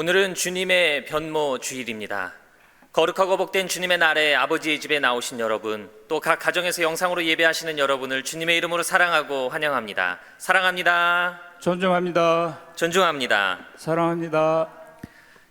오늘은 주님의 변모 주일입니다. 거룩하고 복된 주님의 날에 아버지의 집에 나오신 여러분, 또 각 가정에서 영상으로 예배하시는 여러분을 주님의 이름으로 사랑하고 환영합니다. 사랑합니다. 존중합니다. 존중합니다. 사랑합니다.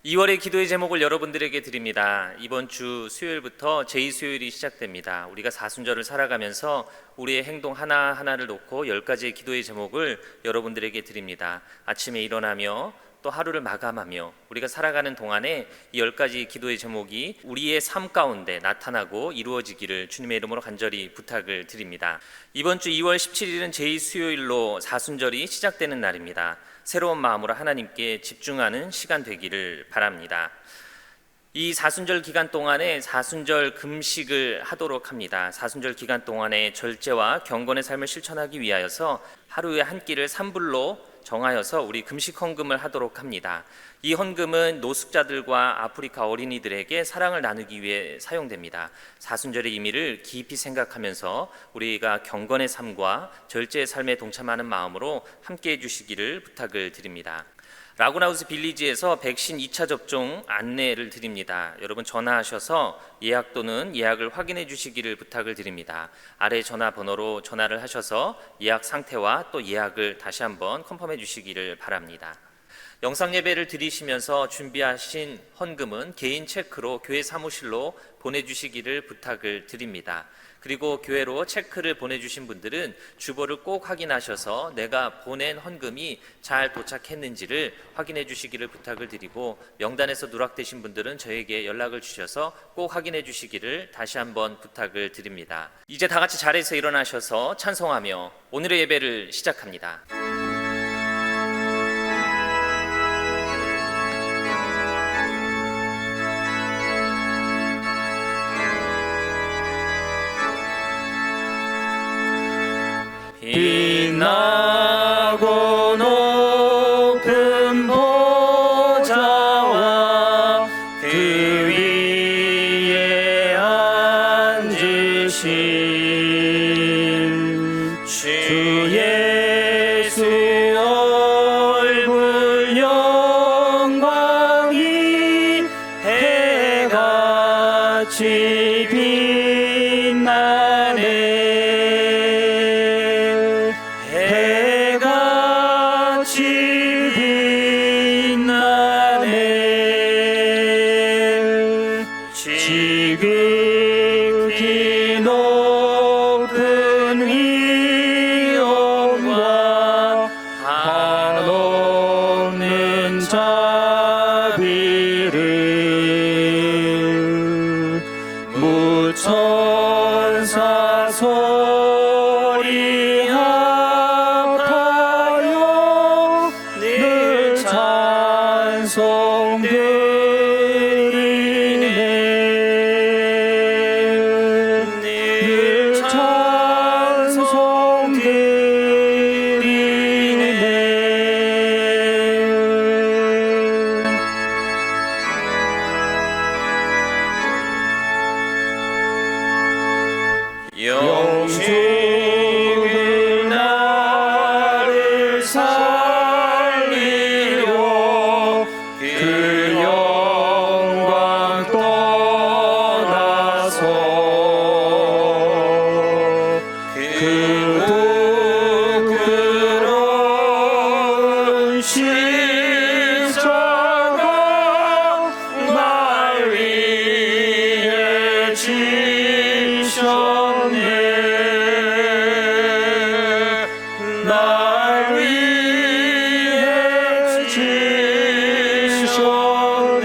2월의 기도의 제목을 여러분들에게 드립니다. 이번 주 수요일부터 제2수요일이 시작됩니다. 우리가 사순절을 살아가면서 우리의 행동 하나하나를 놓고 10가지의 기도의 제목을 여러분들에게 드립니다. 아침에 일어나며 또 하루를 마감하며 우리가 살아가는 동안에 이 10가지 기도의 제목이 우리의 삶 가운데 나타나고 이루어지기를 주님의 이름으로 간절히 부탁을 드립니다. 이번 주 2월 17일은 제2수요일로 사순절이 시작되는 날입니다. 새로운 마음으로 하나님께 집중하는 시간 되기를 바랍니다. 이 사순절 기간 동안에 사순절 금식을 하도록 합니다. 사순절 기간 동안에 절제와 경건의 삶을 실천하기 위하여서 하루에 한 끼를 3불로 정하여서 우리 금식 헌금을 하도록 합니다. 이 헌금은 노숙자들과 아프리카 어린이들에게 사랑을 나누기 위해 사용됩니다. 사순절의 의미를 깊이 생각하면서 우리가 경건의 삶과 절제의 삶에 동참하는 마음으로 함께해 주시기를 부탁을 드립니다. 라구나우스 빌리지에서 백신 2차 접종 안내를 드립니다. 여러분 전화하셔서 예약 또는 예약을 확인해 주시기를 부탁을 드립니다. 아래 전화번호로 전화를 하셔서 예약 상태와 또 예약을 다시 한번 컨펌해 주시기를 바랍니다. 영상 예배를 드리시면서 준비하신 헌금은 개인 체크로 교회 사무실로 보내주시기를 부탁을 드립니다. 그리고 교회로 체크를 보내주신 분들은 주보를 꼭 확인하셔서 내가 보낸 헌금이 잘 도착했는지를 확인해 주시기를 부탁을 드리고, 명단에서 누락되신 분들은 저에게 연락을 주셔서 꼭 확인해 주시기를 다시 한번 부탁을 드립니다. 이제 다 같이 자리에서 일어나셔서 찬송하며 오늘의 예배를 시작합니다. 빛나고 높은 보좌와 그 위에 앉으신 주 예수 얼굴 영광이 해같이 빛나네. 지극히 높은 위엄과 한없는 자비를 무천사 소리 합하여 늘 찬송드리네. 영생을 나를 살리려 그 영광 떠나서 그 부끄러운 십자가 날 위해 지셨네. 날 위해 지셨네.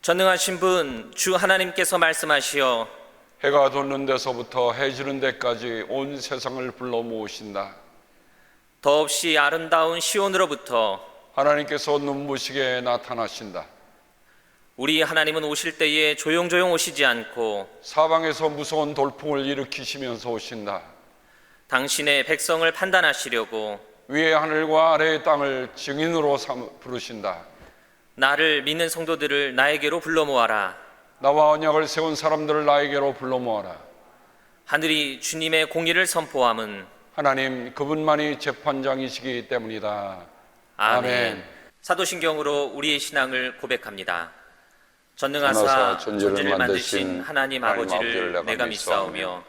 전능하신 분 주 하나님께서 말씀하시어 해가 돋는 데서부터 해 지는 데까지 온 세상을 불러 모으신다. 더없이 아름다운 시온으로부터 하나님께서 눈부시게 나타나신다. 우리 하나님은 오실 때에 조용조용 오시지 않고 사방에서 무서운 돌풍을 일으키시면서 오신다. 당신의 백성을 판단하시려고 위의 하늘과 아래의 땅을 증인으로 부르신다. 나를 믿는 성도들을 나에게로 불러 모아라. 나와 언약을 세운 사람들을 나에게로 불러 모아라. 하늘이 주님의 공의를 선포함은 하나님 그분만이 재판장이시기 때문이다. 아멘. 사도신경으로 우리의 신앙을 고백합니다. 전능하사 전하사 전지를 만드신 하나님 아버지를 내가 믿사오며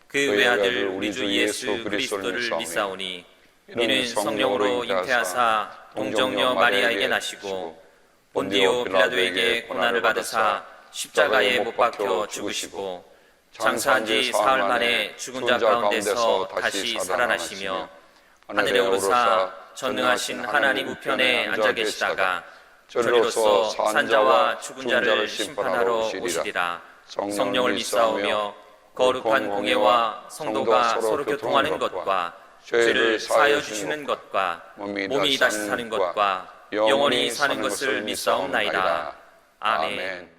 그 외아들 우리 주 예수 그리스도를 믿사오니 이는 성령으로 잉태하사 동정녀 마리아에게 나시고 본디오 빌라도에게 고난을 받으사 십자가에 못 박혀 죽으시고 장사한 지 사흘 만에 죽은 자 가운데서 다시 살아나시며 하늘에 오르사 전능하신 하나님 우편에 앉아 계시다가 저리로서 산자와 죽은 자를 심판하러 오시리라. 성령을 믿사오며 거룩한 공예와 성도가 서로 교통하는 것과 죄를 사하여 주시는 것과 몸이 다시 사는 것과 영원히 사는 것을 믿사옵나이다. 아멘.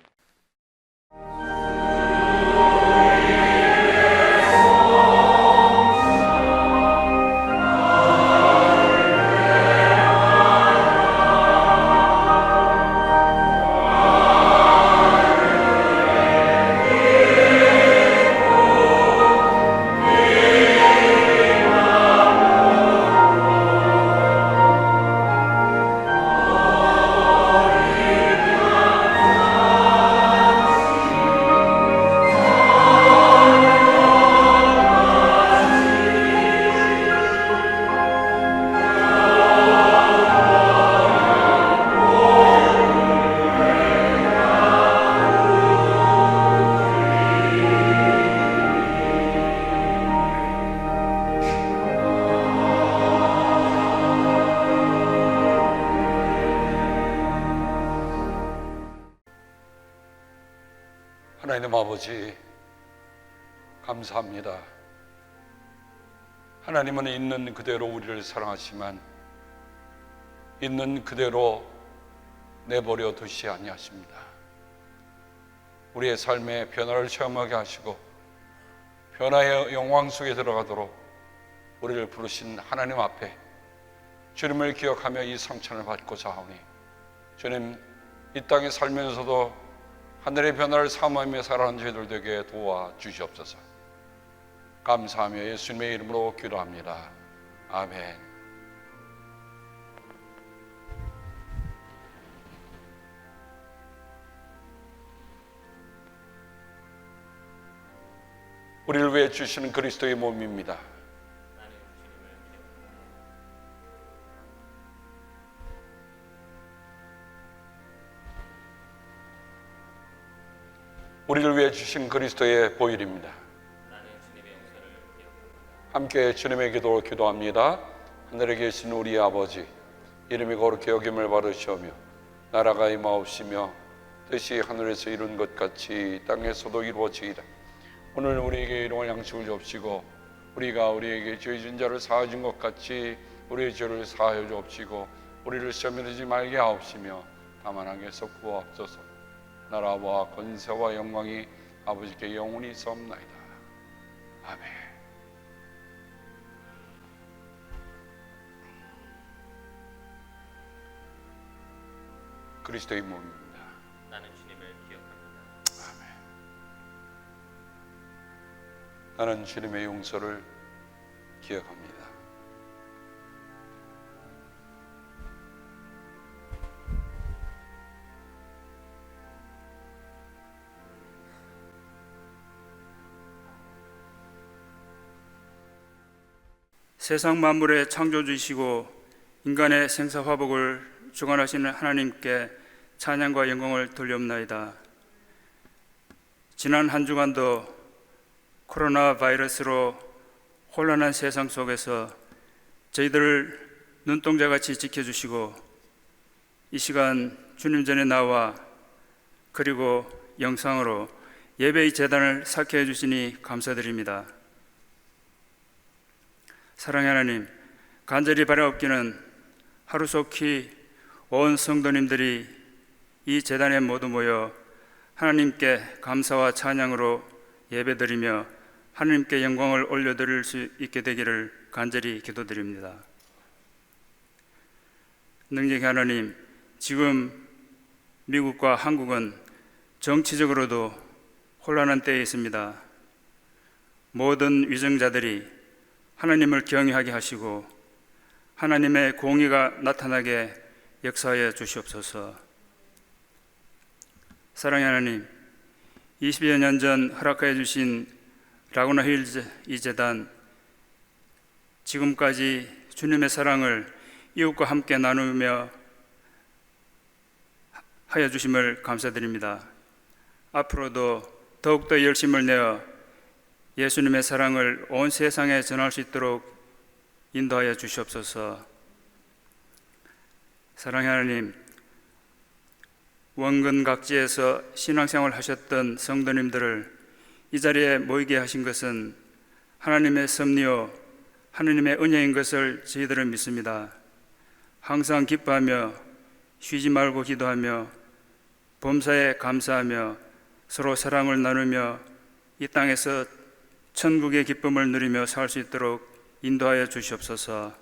하나님 아버지 감사합니다. 하나님은 있는 그대로 우리를 사랑하시지만 있는 그대로 내버려 두시지 아니하십니다. 우리의 삶에 변화를 체험하게 하시고 변화의 영광 속에 들어가도록 우리를 부르신 하나님 앞에 주님을 기억하며 이 성찬을 받고자 하오니 주님 이 땅에 살면서도 하늘의 변화를 사모하며 살아가는 저희들 되게 도와주시옵소서. 감사하며 예수님의 이름으로 기도합니다. 아멘. 우리를 위해 주시는 그리스도의 몸입니다. 우리를 위해 주신 그리스도의 보혈입니다. 함께 주님의 기도를 기도합니다. 하늘에 계신 우리 아버지, 이름이 거룩히 여김을 받으시오며 나라가 임하옵시며 뜻이 하늘에서 이룬 것 같이 땅에서도 이루어지이다. 오늘 우리에게 일용할 양식을 주옵시고 우리가 우리에게 죄 지은 자를 사하여 준 것 같이 우리의 죄를 사하여 주옵시고 우리를 시험에 들지 말게 하옵시며 다만 악에서 구하옵소서. 나라와 권세와 영광이 아버지께 영원히 있사옵나이다. 아멘. 그리스도의 몸입니다. 나는 주님을 기억합니다. 아멘. 나는 주님의 용서를 기억합니다. 세상 만물의 창조주이시고 인간의 생사화복을 주관하시는 하나님께 찬양과 영광을 돌려옵나이다. 지난 한 주간도 코로나 바이러스로 혼란한 세상 속에서 저희들을 눈동자같이 지켜주시고 이 시간 주님 전에 나와 그리고 영상으로 예배의 제단을 쌓게 해주시니 감사드립니다. 사랑의 하나님, 간절히 바라옵기는 하루속히 온 성도님들이 이 제단에 모두 모여 하나님께 감사와 찬양으로 예배드리며 하나님께 영광을 올려드릴 수 있게 되기를 간절히 기도드립니다. 능력의 하나님, 지금 미국과 한국은 정치적으로도 혼란한 때에 있습니다. 모든 위정자들이 하나님을 경외하게 하시고 하나님의 공의가 나타나게 역사하여 주시옵소서. 사랑의 하나님, 20여 년 전 허락하여 주신 라구나 힐즈 이 재단, 지금까지 주님의 사랑을 이웃과 함께 나누며 하여 주심을 감사드립니다. 앞으로도 더욱더 열심을 내어 예수님의 사랑을 온 세상에 전할 수 있도록 인도하여 주시옵소서. 사랑의 하나님, 원근 각지에서 신앙생활을 하셨던 성도님들을 이 자리에 모이게 하신 것은 하나님의 섭리요 하나님의 은혜인 것을 저희들은 믿습니다. 항상 기뻐하며 쉬지 말고 기도하며 범사에 감사하며 서로 사랑을 나누며 이 땅에서 천국의 기쁨을 누리며 살 수 있도록 인도하여 주시옵소서.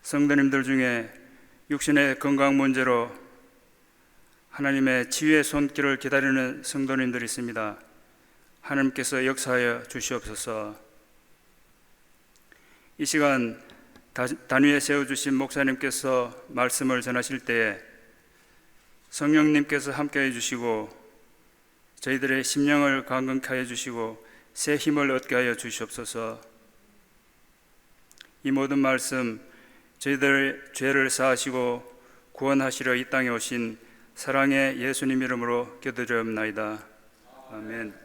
성도님들 중에 육신의 건강 문제로 하나님의 치유의 손길을 기다리는 성도님들이 있습니다. 하나님께서 역사하여 주시옵소서. 이 시간 단위에 세워주신 목사님께서 말씀을 전하실 때에 성령님께서 함께해 주시고 저희들의 심령을 강건케 하여 주시고 새 힘을 얻게 하여 주시옵소서. 이 모든 말씀 저희들의 죄를 사하시고 구원하시려 이 땅에 오신 사랑의 예수님 이름으로 기도드리옵나이다. 아멘.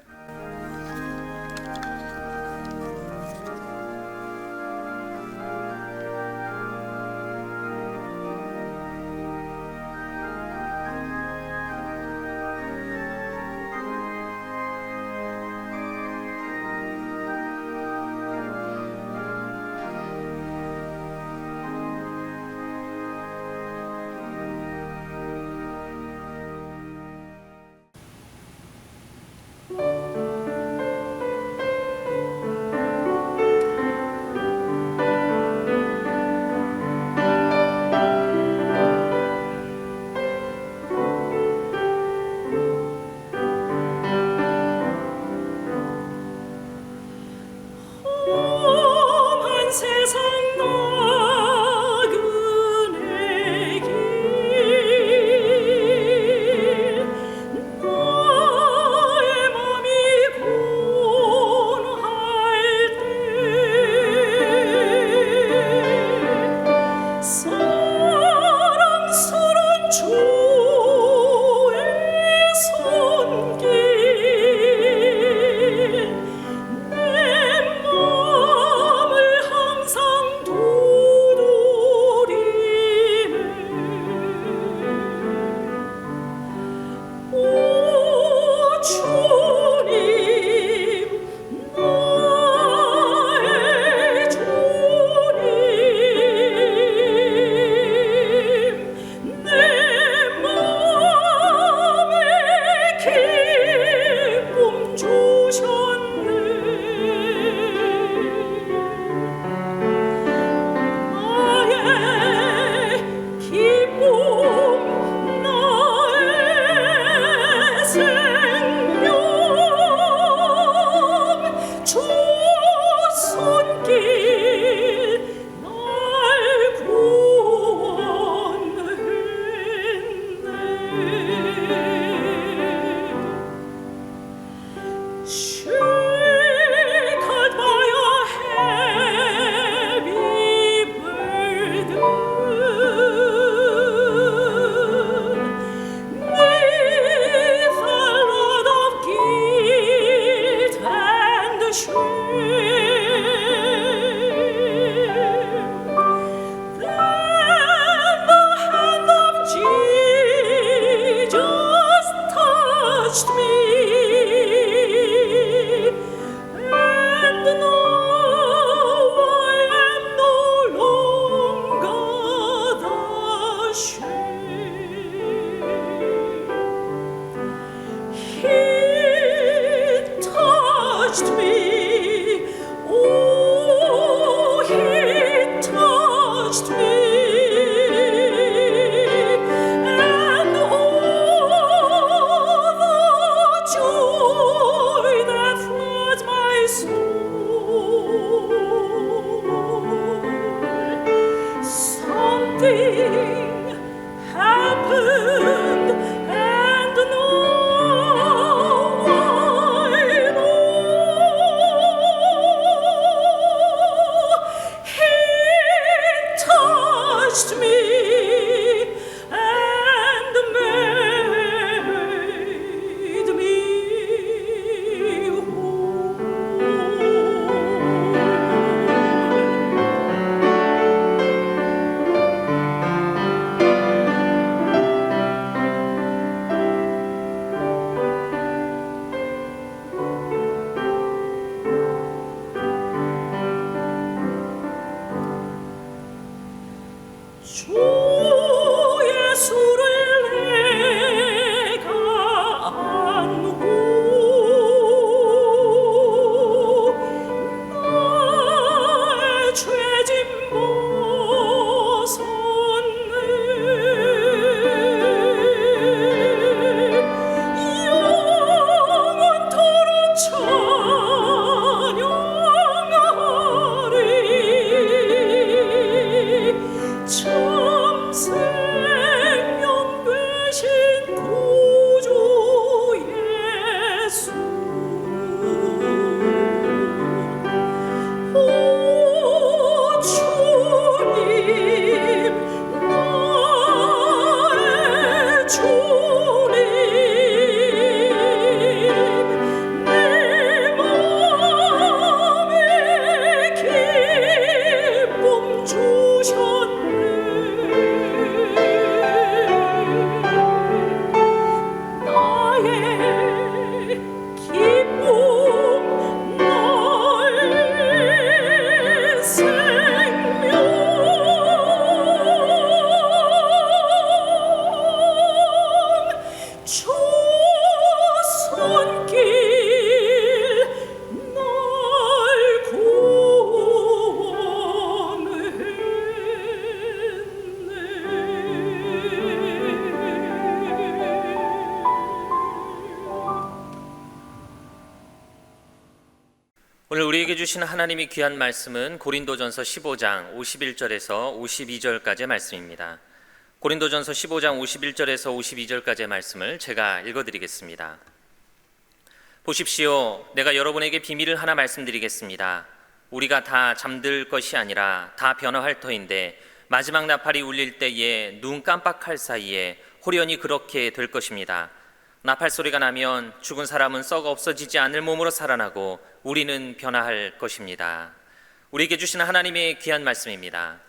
happened, and now I know He touched me and made me 주 예수를 내가 안고 나의 죄짐 벗었네 영원토록 찬양하리 참 생명 되신 구주 예수 오 주님 나의 주님 내 마음에 기쁨 주셨네 나의 기쁨 나의 생명 주 손길 날 구원했네 오늘 우리에게 주신 하나님이 귀한 말씀은 고린도전서 15장 51절에서 52절까지의 말씀입니다. 고린도전서 15장 51절에서 52절까지의 말씀을 제가 읽어드리겠습니다. 보십시오. 내가 여러분에게 비밀을 하나 말씀드리겠습니다. 우리가 다 잠들 것이 아니라 다 변화할 터인데 마지막 나팔이 울릴 때에 눈 깜빡할 사이에 호련히 그렇게 될 것입니다. 나팔 소리가 나면 죽은 사람은 썩어 없어지지 않을 몸으로 살아나고 우리는 변화할 것입니다. 우리에게 주시는 하나님의 귀한 말씀입니다.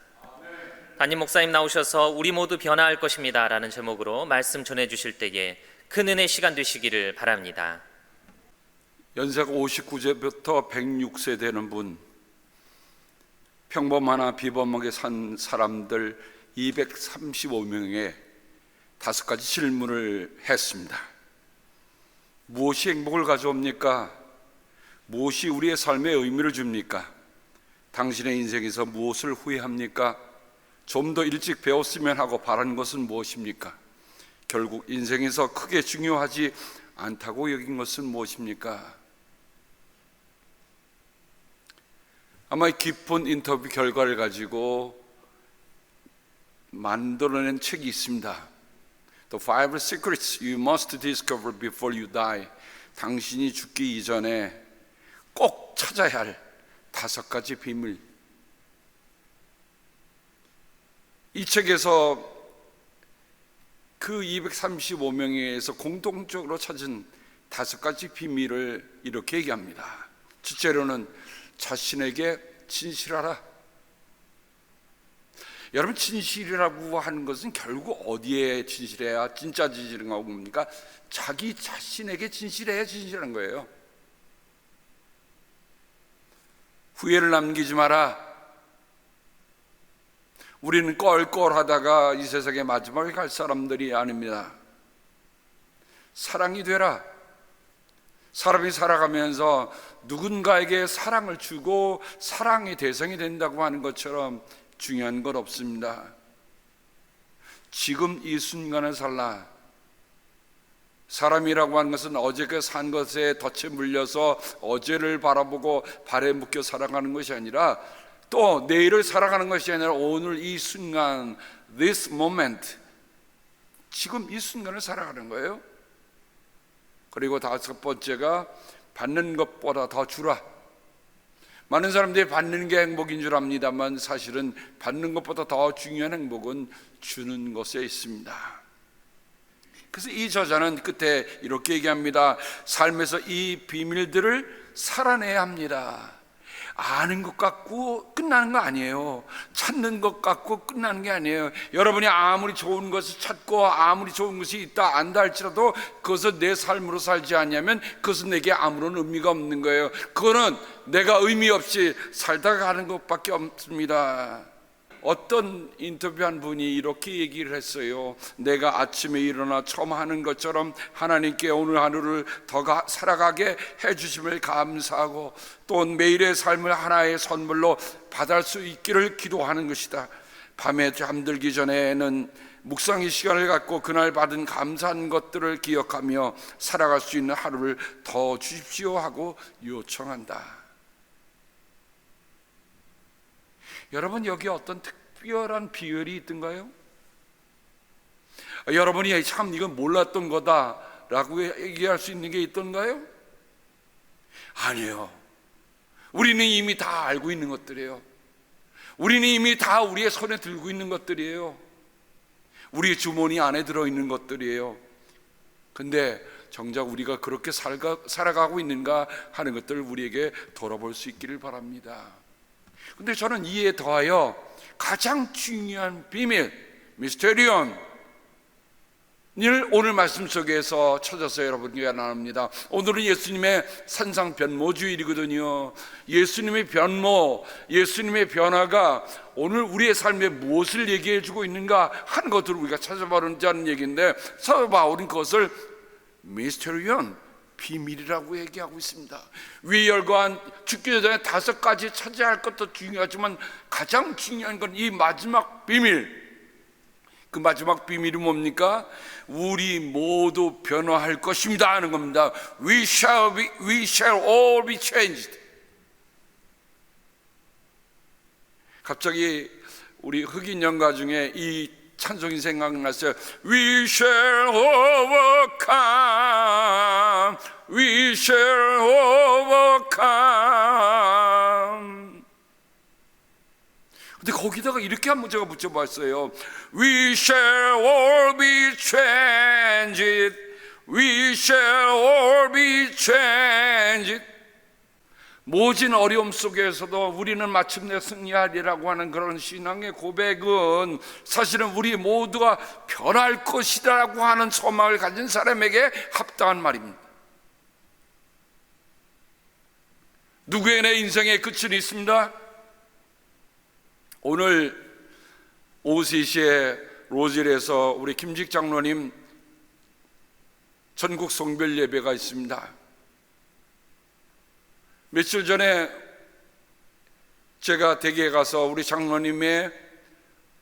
담임 목사님 나오셔서 우리 모두 변화할 것입니다 라는 제목으로 말씀 전해주실 때에 큰 은혜 시간 되시기를 바랍니다. 연세가 59세부터 106세 되는 분, 평범하나 비범하게 산 사람들 235명에 5가지 질문을 했습니다. 무엇이 행복을 가져옵니까? 무엇이 우리의 삶에 의미를 줍니까? 당신의 인생에서 무엇을 후회합니까? 좀 더 일찍 배웠으면 하고 바라는 것은 무엇입니까? 결국 인생에서 크게 중요하지 않다고 여긴 것은 무엇입니까? 아마 깊은 인터뷰 결과를 가지고 만들어낸 책이 있습니다. The Five Secrets You Must Discover Before You Die. 당신이 죽기 이전에 꼭 찾아야 할 5가지 비밀. 이 책에서 그 235명에서 공통적으로 찾은 5가지 비밀을 이렇게 얘기합니다. 첫째로는 자신에게 진실하라. 여러분, 진실이라고 하는 것은 결국 어디에 진실해야 진짜 진실인 거 뭡니까? 자기 자신에게 진실해야 진실한 거예요. 후회를 남기지 마라. 우리는 껄껄하다가 이 세상의 마지막에 갈 사람들이 아닙니다. 사랑이 되라. 사람이 살아가면서 누군가에게 사랑을 주고 사랑의 대상이 된다고 하는 것처럼 중요한 건 없습니다. 지금 이 순간을 살라. 사람이라고 하는 것은 어저께 산 것에 덫에 물려서 어제를 바라보고 발에 묶여 살아가는 것이 아니라 또 내일을 살아가는 것이 아니라 오늘 이 순간, this moment, 지금 이 순간을 살아가는 거예요. 그리고 다섯 번째가 받는 것보다 더 주라. 많은 사람들이 받는 게 행복인 줄 압니다만 사실은 받는 것보다 더 중요한 행복은 주는 것에 있습니다. 그래서 이 저자는 끝에 이렇게 얘기합니다. 삶에서 이 비밀들을 살아내야 합니다. 아는 것 갖고 끝나는 거 아니에요. 찾는 것 갖고 끝나는 게 아니에요. 여러분이 아무리 좋은 것을 찾고 아무리 좋은 것이 있다 안다 할지라도 그것을 내 삶으로 살지 않냐면 그것은 내게 아무런 의미가 없는 거예요. 그거는 내가 의미 없이 살다가 가는 것밖에 없습니다. 어떤 인터뷰한 분이 이렇게 얘기를 했어요. 내가 아침에 일어나 처음 하는 것처럼 하나님께 오늘 하루를 더 살아가게 해주심을 감사하고 또 매일의 삶을 하나의 선물로 받을 수 있기를 기도하는 것이다. 밤에 잠들기 전에는 묵상의 시간을 갖고 그날 받은 감사한 것들을 기억하며 살아갈 수 있는 하루를 더 주십시오 하고 요청한다. 여러분, 여기 어떤 특별한 비결이 있던가요? 여러분이 참 이건 몰랐던 거다라고 얘기할 수 있는 게 있던가요? 아니에요. 우리는 이미 다 알고 있는 것들이에요. 우리는 이미 다 우리의 손에 들고 있는 것들이에요. 우리의 주머니 안에 들어있는 것들이에요. 근데 정작 우리가 그렇게 살아가고 있는가 하는 것들을 우리에게 돌아볼 수 있기를 바랍니다. 근데 저는 이에 더하여 가장 중요한 비밀, 미스테리온을 오늘 말씀 속에서 찾아서 여러분께 나눕니다. 오늘은 예수님의 산상변모주일이거든요. 예수님의 변모, 예수님의 변화가 오늘 우리의 삶에 무엇을 얘기해 주고 있는가 하는 것들을 우리가 찾아보자는 얘기인데 사도 바울은 그것을 미스테리온, 비밀이라고 얘기하고 있습니다. 위에 열거한 죽기 전에 5가지 차지할 것도 중요하지만 가장 중요한 건 이 마지막 비밀. 그 마지막 비밀이 뭡니까? 우리 모두 변화할 것입니다 하는 겁니다. We shall all be changed. 갑자기 우리 흑인 연가 중에 이 찬송이 생각났어요. We shall overcome. We shall overcome. 근데 거기다가 이렇게 한 문제가 붙여봤어요. We shall all be changed. We shall all be changed. 모진 어려움 속에서도 우리는 마침내 승리하리라고 하는 그런 신앙의 고백은 사실은 우리 모두가 변할 것이라고 하는 소망을 가진 사람에게 합당한 말입니다. 누구의 인생의 끝은 있습니다. 오늘 오후 3시에 로질에서 우리 김직 장로님 전국 성별 예배가 있습니다. 며칠 전에 제가 댁에 가서 우리 장로님의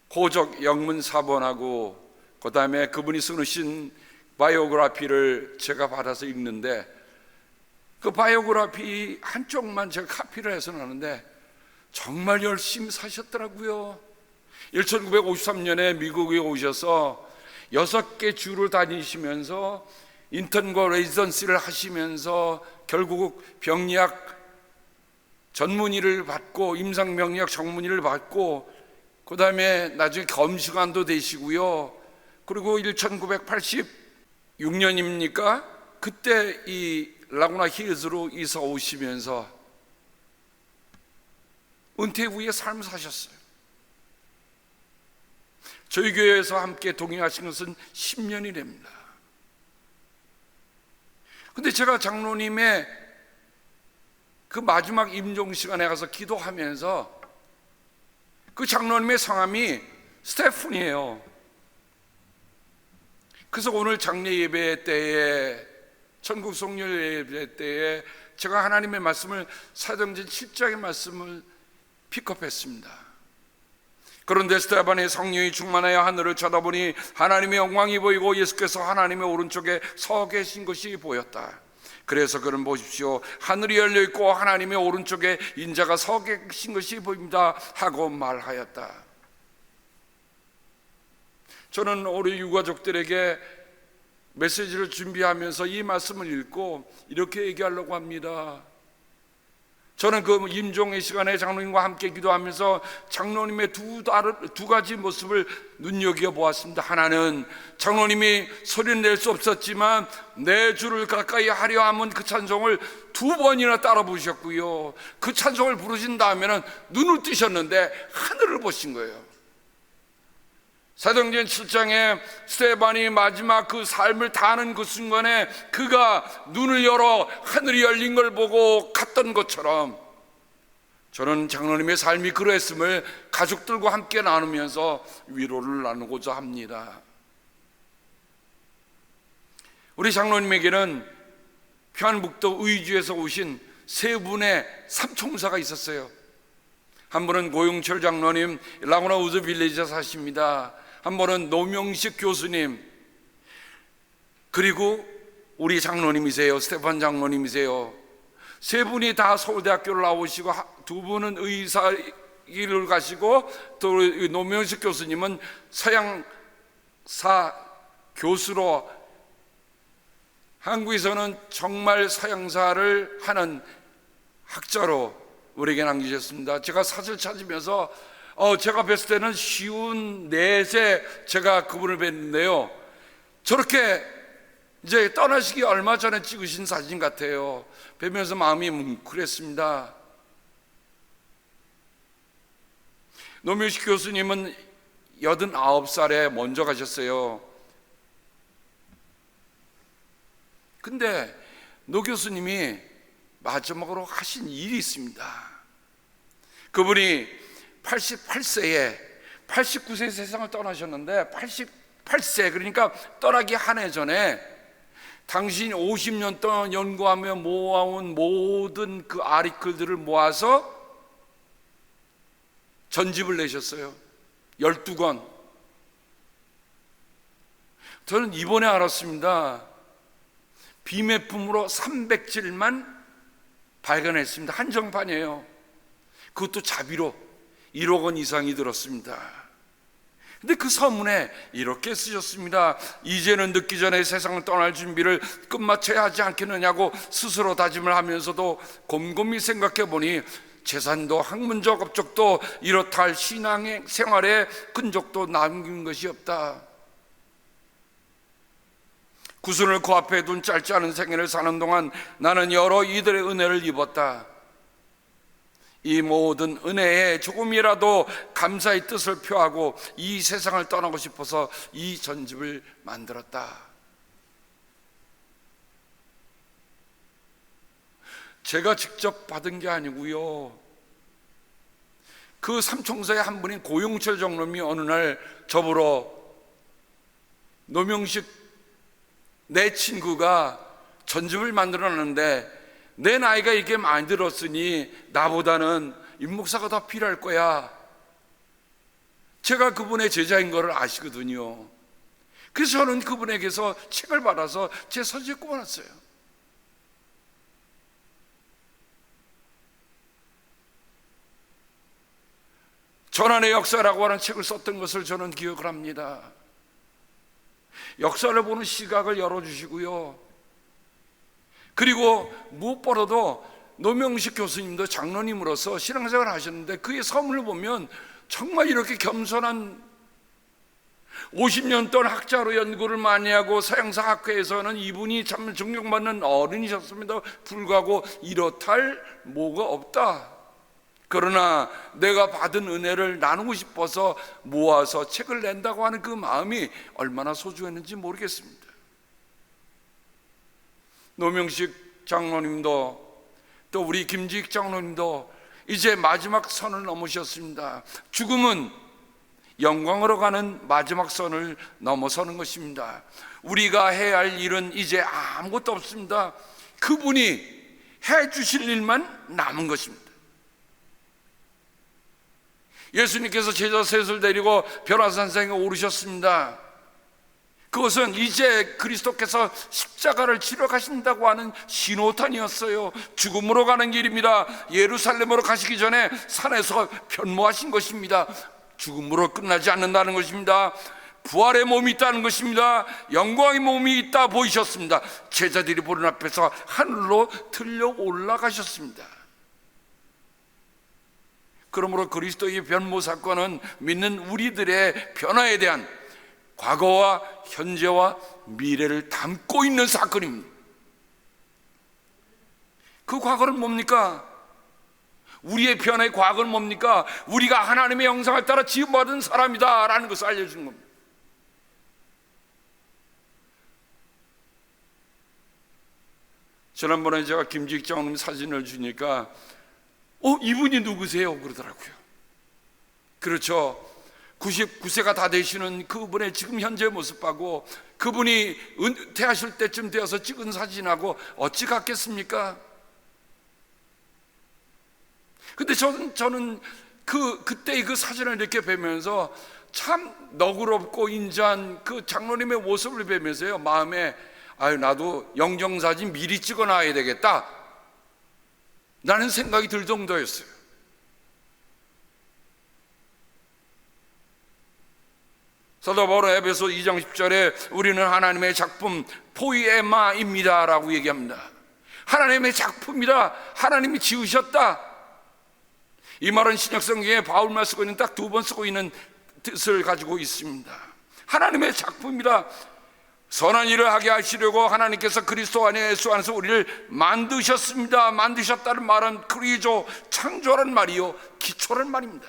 고적 영문 4번하고 그 다음에 그분이 쓰신 바이오그래피를 제가 받아서 읽는데 그 바이오그래피 한쪽만 제가 카피를 해서 나는데 정말 열심히 사셨더라고요. 1953년에 미국에 오셔서 6개 주를 다니시면서 인턴과 레지던시를 하시면서 결국 병리학 전문의를 받고 임상병리학 전문의를 받고 그 다음에 나중에 검시관도 되시고요. 그리고 1986년입니까? 그때 이 라구나 힐즈로 이사 오시면서 은퇴 후에 삶을 사셨어요. 저희 교회에서 함께 동행하신 것은 10년이 됩니다. 근데 제가 장로님의 그 마지막 임종 시간에 가서 기도하면서 그 장로님의 성함이 스테픈이에요. 그래서 오늘 장례 예배 때에 천국 성령 예배 때에 제가 하나님의 말씀을 사도행전 7장의 말씀을 픽업했습니다. 그런데 스테반의 성령이 충만하여 하늘을 쳐다보니 하나님의 영광이 보이고 예수께서 하나님의 오른쪽에 서 계신 것이 보였다. 그래서 그는 보십시오, 하늘이 열려 있고 하나님의 오른쪽에 인자가 서 계신 것이 보입니다 하고 말하였다. 저는 우리 유가족들에게 메시지를 준비하면서 이 말씀을 읽고 이렇게 얘기하려고 합니다. 저는 그 임종의 시간에 장로님과 함께 기도하면서 장로님의 두 가지 모습을 눈여겨보았습니다. 하나는 장로님이 소리를 낼 수 없었지만 내 주를 가까이 하려 함은 그 찬송을 2번이나 따라 부르셨고요, 그 찬송을 부르신 다음에는 눈을 뜨셨는데 하늘을 보신 거예요. 사도행전 7장에 스데반이 마지막 그 삶을 다하는 그 순간에 그가 눈을 열어 하늘이 열린 걸 보고 갔던 것처럼 저는 장로님의 삶이 그러했음을 가족들과 함께 나누면서 위로를 나누고자 합니다. 우리 장로님에게는 평안북도 의주에서 오신 3분의 삼총사가 있었어요. 한 분은 고용철 장로님, 라구나 우즈 빌리지에 사십니다. 한 번은 노명식 교수님, 그리고 우리 장로님이세요. 스테판 장로님이세요. 3분이 다 서울대학교를 나오시고 2분은 의사 길을 가시고 또 노명식 교수님은 서양사 교수로 한국에서는 정말 서양사를 하는 학자로 우리에게 남기셨습니다. 제가 사실 찾으면서 제가 뵀을 때는 54세 제가 그분을 뵀는데요, 저렇게 이제 떠나시기 얼마 전에 찍으신 사진 같아요. 뵈면서 마음이 뭉클했습니다. 노명식 교수님은 89살에 먼저 가셨어요. 근데 노 교수님이 마지막으로 하신 일이 있습니다. 그분이 88세에 89세 세상을 떠나셨는데 88세, 그러니까 떠나기 한 해 전에 당신이 50년 동안 연구하며 모아온 모든 그 아리클들을 모아서 전집을 내셨어요. 12권. 저는 이번에 알았습니다. 비매품으로 300질만 발견했습니다. 한정판이에요. 그것도 자비로 1억 원 이상이 들었습니다. 근데 그 서문에 이렇게 쓰셨습니다. 이제는 늦기 전에 세상을 떠날 준비를 끝마쳐야 하지 않겠느냐고 스스로 다짐을 하면서도 곰곰이 생각해 보니 재산도 학문적 업적도 이렇다 할 신앙의 생활에 끈적도 남긴 것이 없다. 구순을 코앞에 둔 짧지 않은 생애를 사는 동안 나는 여러 이들의 은혜를 입었다. 이 모든 은혜에 조금이라도 감사의 뜻을 표하고 이 세상을 떠나고 싶어서 이 전집을 만들었다. 제가 직접 받은 게 아니고요, 그 삼총사의 한 분인 고용철 장로님이 어느 날 저보러, 노명식 내 친구가 전집을 만들어놨는데 내 나이가 이렇게 많이 들었으니 나보다는 임 목사가 더 필요할 거야. 제가 그분의 제자인 것을 아시거든요. 그래서 저는 그분에게서 책을 받아서 제 서재에 꼽아놨어요. 전환의 역사라고 하는 책을 썼던 것을 저는 기억을 합니다. 역사를 보는 시각을 열어주시고요, 그리고 무엇보다도 노명식 교수님도 장로님으로서 신앙생활을 하셨는데 그의 서문을 보면 정말 이렇게 겸손한 50년 동안 학자로 연구를 많이 하고 서양사 학회에서는 이분이 참 존경받는 어른이셨습니다. 불구하고 이렇다 할 뭐가 없다. 그러나 내가 받은 은혜를 나누고 싶어서 모아서 책을 낸다고 하는 그 마음이 얼마나 소중했는지 모르겠습니다. 노명식 장로님도 또 우리 김지익 장로님도 이제 마지막 선을 넘으셨습니다. 죽음은 영광으로 가는 마지막 선을 넘어서는 것입니다. 우리가 해야 할 일은 이제 아무것도 없습니다. 그분이 해 주실 일만 남은 것입니다. 예수님께서 제자 셋을 데리고 변화산상에 오르셨습니다. 그것은 이제 그리스도께서 십자가를 치러 가신다고 하는 신호탄이었어요. 죽음으로 가는 길입니다. 예루살렘으로 가시기 전에 산에서 변모하신 것입니다. 죽음으로 끝나지 않는다는 것입니다. 부활의 몸이 있다는 것입니다. 영광의 몸이 있다 보이셨습니다. 제자들이 보는 앞에서 하늘로 들려 올라가셨습니다. 그러므로 그리스도의 변모 사건은 믿는 우리들의 변화에 대한 과거와 현재와 미래를 담고 있는 사건입니다. 그 과거는 뭡니까? 우리의 변화의 과거는 뭡니까? 우리가 하나님의 형상을 따라 지음받은 사람이다 라는 것을 알려주는 겁니다. 지난번에 제가 김지익 장로님 사진을 주니까 이분이 누구세요? 그러더라고요. 그렇죠. 99세가 다 되시는 그분의 지금 현재 모습하고 그분이 은퇴하실 때쯤 되어서 찍은 사진하고 어찌 같겠습니까? 근데 저는 그때의 그 사진을 이렇게 뵈면서 참 너그럽고 인자한 그 장로님의 모습을 뵈면서요, 마음에 나도 영정사진 미리 찍어놔야 되겠다 라는 생각이 들 정도였어요. 사도 바울은 에베소 2장 10절에 우리는 하나님의 작품 포이에마입니다 라고 얘기합니다. 하나님의 작품이다. 하나님이 지으셨다. 이 말은 신약성경에 바울만 쓰고 있는 딱 2번 쓰고 있는 뜻을 가지고 있습니다. 하나님의 작품이다. 선한 일을 하게 하시려고 하나님께서 그리스도 안에 예수 안에서 우리를 만드셨습니다. 만드셨다는 말은 크리조, 창조라는 말이요, 기초라는 말입니다.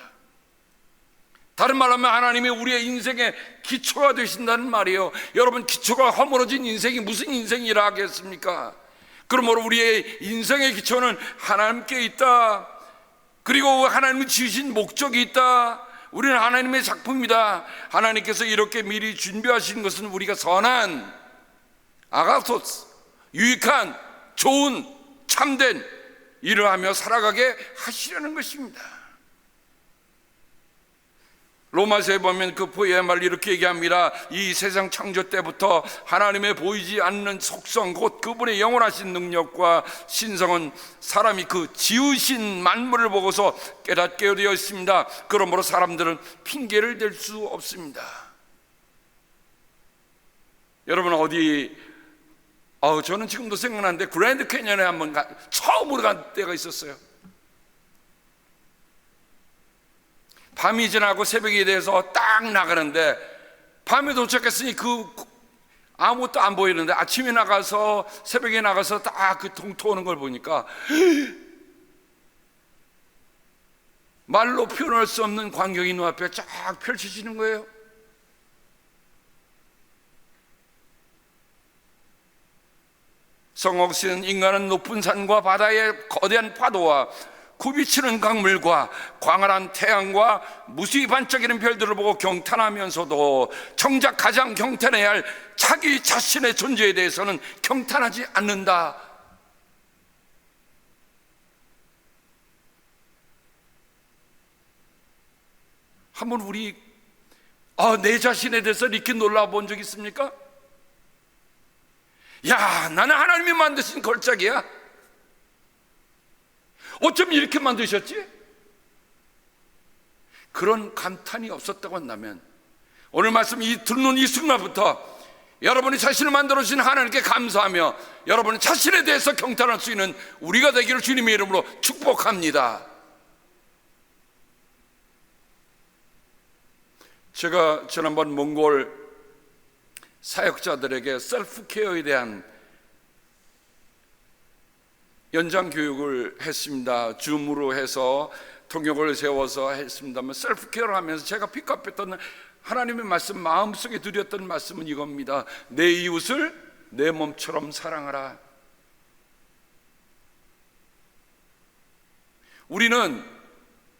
다른 말로 하면 하나님이 우리의 인생의 기초가 되신다는 말이에요. 여러분, 기초가 허물어진 인생이 무슨 인생이라 하겠습니까? 그러므로 우리의 인생의 기초는 하나님께 있다. 그리고 하나님이 지으신 목적이 있다. 우리는 하나님의 작품이다. 하나님께서 이렇게 미리 준비하신 것은 우리가 선한, 아가토스, 유익한, 좋은, 참된 일을 하며 살아가게 하시려는 것입니다. 로마서에 보면 그 포에마를 이렇게 얘기합니다. 이 세상 창조 때부터 하나님의 보이지 않는 속성, 곧 그분의 영원하신 능력과 신성은 사람이 그 지으신 만물을 보고서 깨닫게 되어 있습니다. 그러므로 사람들은 핑계를 댈 수 없습니다. 여러분, 저는 지금도 생각나는데 그랜드 캐니언에 한번 처음으로 간 때가 있었어요. 밤이 지나고 새벽이 돼서 딱 나가는데, 밤에 도착했으니 아무것도 안 보이는데 아침에 나가서, 새벽에 나가서 딱 그 동토 오는 걸 보니까 말로 표현할 수 없는 광경이 눈앞에 쫙 펼쳐지는 거예요. 성옥신 인간은 높은 산과 바다의 거대한 파도와 굽이치는 강물과 광활한 태양과 무수히 반짝이는 별들을 보고 경탄하면서도 정작 가장 경탄해야 할 자기 자신의 존재에 대해서는 경탄하지 않는다. 한번 우리 내 자신에 대해서 이렇게 놀라본 적 있습니까? 야, 나는 하나님이 만드신 걸작이야. 어쩜 이렇게 만드셨지? 그런 감탄이 없었다고 한다면 오늘 말씀 듣는 이 순간부터 여러분이 자신을 만들어주신 하나님께 감사하며 여러분의 자신에 대해서 경탄할 수 있는 우리가 되기를 주님의 이름으로 축복합니다. 제가 지난번 몽골 사역자들에게 셀프 케어에 대한 연장 교육을 했습니다. 줌으로 해서 통역을 세워서 했습니다만, 셀프 케어를 하면서 제가 픽업했던 하나님의 말씀, 마음속에 드렸던 말씀은 이겁니다. 내 이웃을 내 몸처럼 사랑하라. 우리는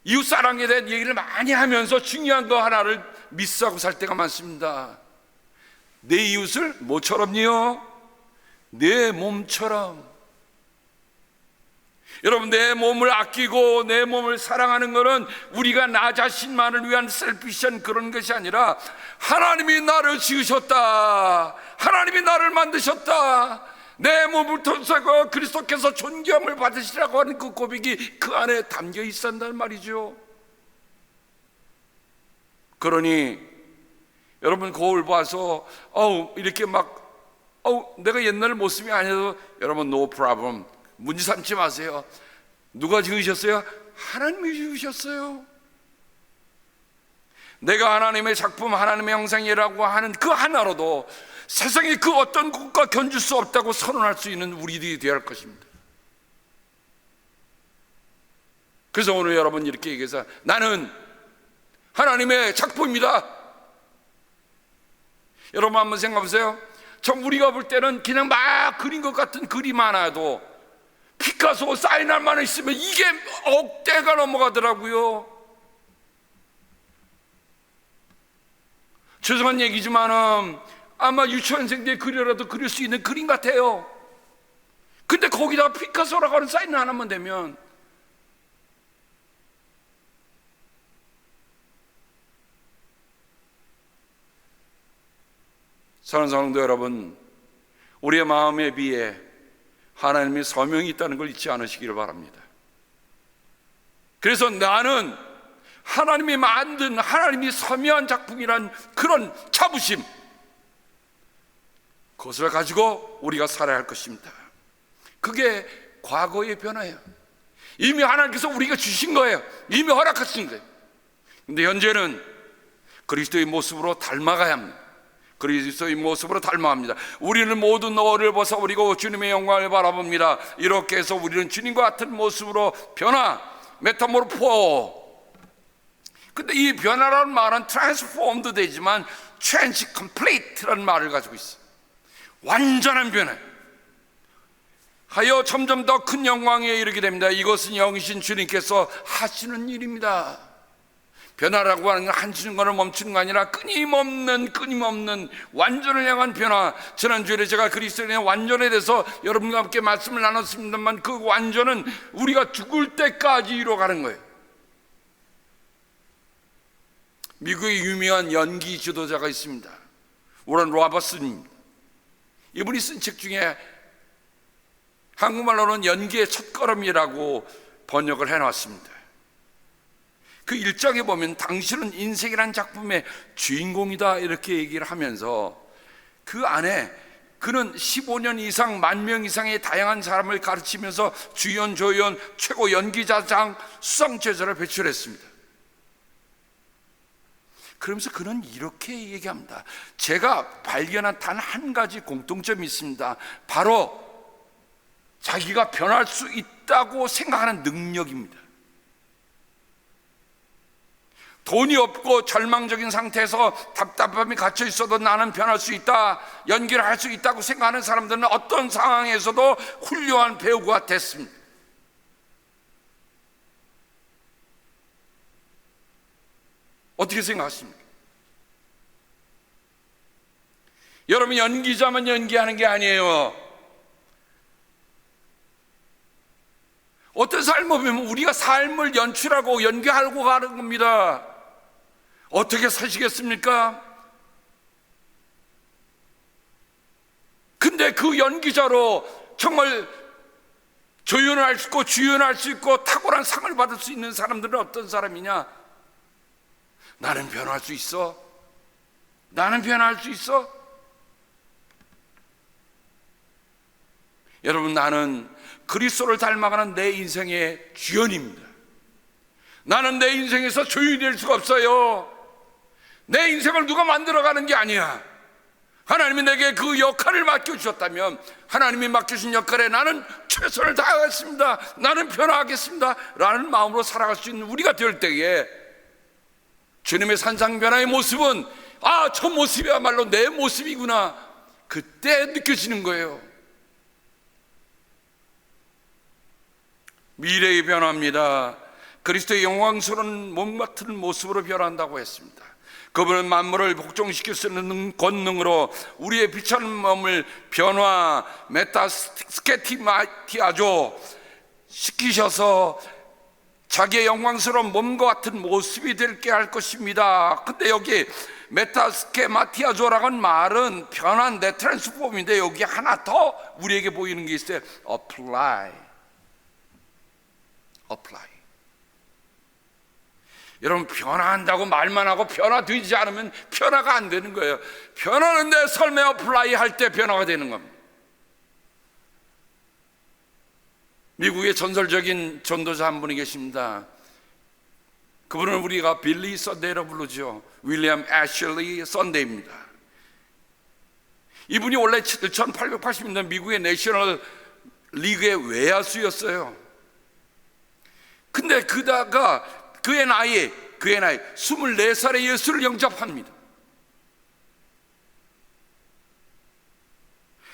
이웃 사랑에 대한 얘기를 많이 하면서 중요한 거 하나를 미스하고 살 때가 많습니다. 내 이웃을 뭐처럼요? 내 몸처럼. 여러분, 내 몸을 아끼고 내 몸을 사랑하는 것은 우리가 나 자신만을 위한 셀피시한 그런 것이 아니라 하나님이 나를 지으셨다, 하나님이 나를 만드셨다, 내 몸을 통해서 그리스도께서 존귀함을 받으시라고 하는 그 고백이 그 안에 담겨 있었단 말이죠. 그러니 여러분, 거울 봐서 이렇게 내가 옛날 모습이 아니어도, 여러분, no problem, 문제 삼지 마세요. 누가 지으셨어요? 하나님이 지으셨어요. 내가 하나님의 작품, 하나님의 형상이라고 하는 그 하나로도 세상에 그 어떤 것과 견줄 수 없다고 선언할 수 있는 우리들이 되어야 할 것입니다. 그래서 오늘 여러분 이렇게 얘기해서, 나는 하나님의 작품입니다. 여러분 한번 생각해 보세요. 참 우리가 볼 때는 그냥 막 그린 것 같은 그림 하나도 피카소 사인할 만한 있으면 이게 억대가 넘어가더라고요. 죄송한 얘기지만은 아마 유치원생 때 그려라도 그릴 수 있는 그림 같아요. 근데 거기다 피카소라고 하는 사인 하나만 되면, 사랑하는 성도 여러분, 우리의 마음에 비해 하나님의 서명이 있다는 걸 잊지 않으시기를 바랍니다. 그래서 나는 하나님이 만든, 하나님이 서명한 작품이란 그런 자부심, 그것을 가지고 우리가 살아야 할 것입니다. 그게 과거의 변화예요. 이미 하나님께서 우리가 주신 거예요. 이미 허락하신 거예요. 근데 현재는 그리스도의 모습으로 닮아가야 합니다. 그리스도의 모습으로 닮아갑니다. 우리는 모두 너를 벗어버리고 주님의 영광을 바라봅니다. 이렇게 해서 우리는 주님과 같은 모습으로 변화, 메타모르포. 근데 이 변화라는 말은 트랜스폼도 되지만 change complete라는 말을 가지고 있어요. 완전한 변화 하여 점점 더 큰 영광에 이르게 됩니다. 이것은 영이신 주님께서 하시는 일입니다. 변화라고 하는 건 한치는 거는 멈추는 거 아니라 끊임없는 완전을 향한 변화. 지난주에 제가 그리스도인의 완전에 대해서 여러분과 함께 말씀을 나눴습니다만, 그 완전은 우리가 죽을 때까지 이루어가는 거예요. 미국의 유명한 연기 지도자가 있습니다. 워런 로버슨입니다. 이분이 쓴 책 중에 한국말로는 연기의 첫걸음이라고 번역을 해놨습니다. 그 1장에 보면 당신은 인생이라는 작품의 주인공이다 이렇게 얘기를 하면서, 그 안에 그는 15년 이상 10,000명 이상의 다양한 사람을 가르치면서 주연, 조연, 최고 연기자상 수상제자를 배출했습니다. 그러면서 그는 이렇게 얘기합니다. 제가 발견한 단 한 가지 공통점이 있습니다. 바로 자기가 변할 수 있다고 생각하는 능력입니다. 돈이 없고 절망적인 상태에서 답답함이 갇혀 있어도 나는 변할 수 있다, 연기를 할 수 있다고 생각하는 사람들은 어떤 상황에서도 훌륭한 배우가 됐습니다. 어떻게 생각하십니까? 여러분, 연기자만 연기하는 게 아니에요. 어떤 삶을 보면 우리가 삶을 연출하고 연기하고 가는 겁니다. 어떻게 사시겠습니까? 근데 그 연기자로 정말 조연을 할 수 있고 주연을 할 수 있고 탁월한 상을 받을 수 있는 사람들은 어떤 사람이냐? 나는 변할 수 있어. 나는 변할 수 있어. 여러분, 나는 그리스도를 닮아가는 내 인생의 주연입니다. 나는 내 인생에서 조연이 될 수가 없어요. 내 인생을 누가 만들어가는 게 아니야. 하나님이 내게 그 역할을 맡겨주셨다면 하나님이 맡겨주신 역할에 나는 최선을 다하겠습니다, 나는 변화하겠습니다 라는 마음으로 살아갈 수 있는 우리가 될 때에 주님의 산상변화의 모습은 저 모습이야말로 내 모습이구나, 그때 느껴지는 거예요. 미래의 변화입니다. 그리스도의 영광스러운 몸 같은 모습으로 변한다고 했습니다. 그분은 만물을 복종시킬 수 있는 권능으로 우리의 비천한 몸을 변화, 메타스케티마티아조, 시키셔서 자기의 영광스러운 몸과 같은 모습이 되게 할 것입니다. 근데 여기 메타스케마티아조라고 하는 말은 변환돼, 트랜스폼인데 여기 하나 더 우리에게 보이는 게 있어요. apply. 여러분, 변화한다고 말만 하고 변화되지 않으면 변화가 안 되는 거예요. 변화는 내 삶에 apply 할 때 변화가 되는 겁니다. 미국의 전설적인 전도자 한 분이 계십니다. 그분은 우리가 빌리 선데이라고 부르죠. 윌리엄 애슐리 선데이입니다. 이분이 원래 1880년대 미국의 내셔널 리그의 외야수였어요. 근데 그다가 그의 나이 24살에 예수를 영접합니다.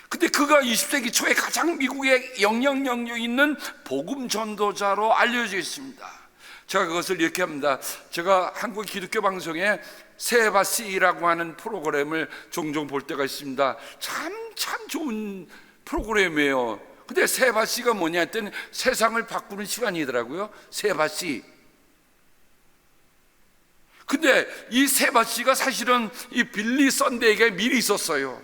근데 그가 20세기 초에 가장 미국에 영향력 있는 복음 전도자로 알려져 있습니다. 제가 그것을 이렇게 합니다. 제가 한국 기독교 방송에 세바시라고 하는 프로그램을 종종 볼 때가 있습니다. 참 좋은 프로그램이에요. 근데 세바시가 뭐냐 했더니 세상을 바꾸는 시간이더라고요. 세바시. 근데 이 세바시가 사실은 이 빌리 선데이에게 미리 있었어요.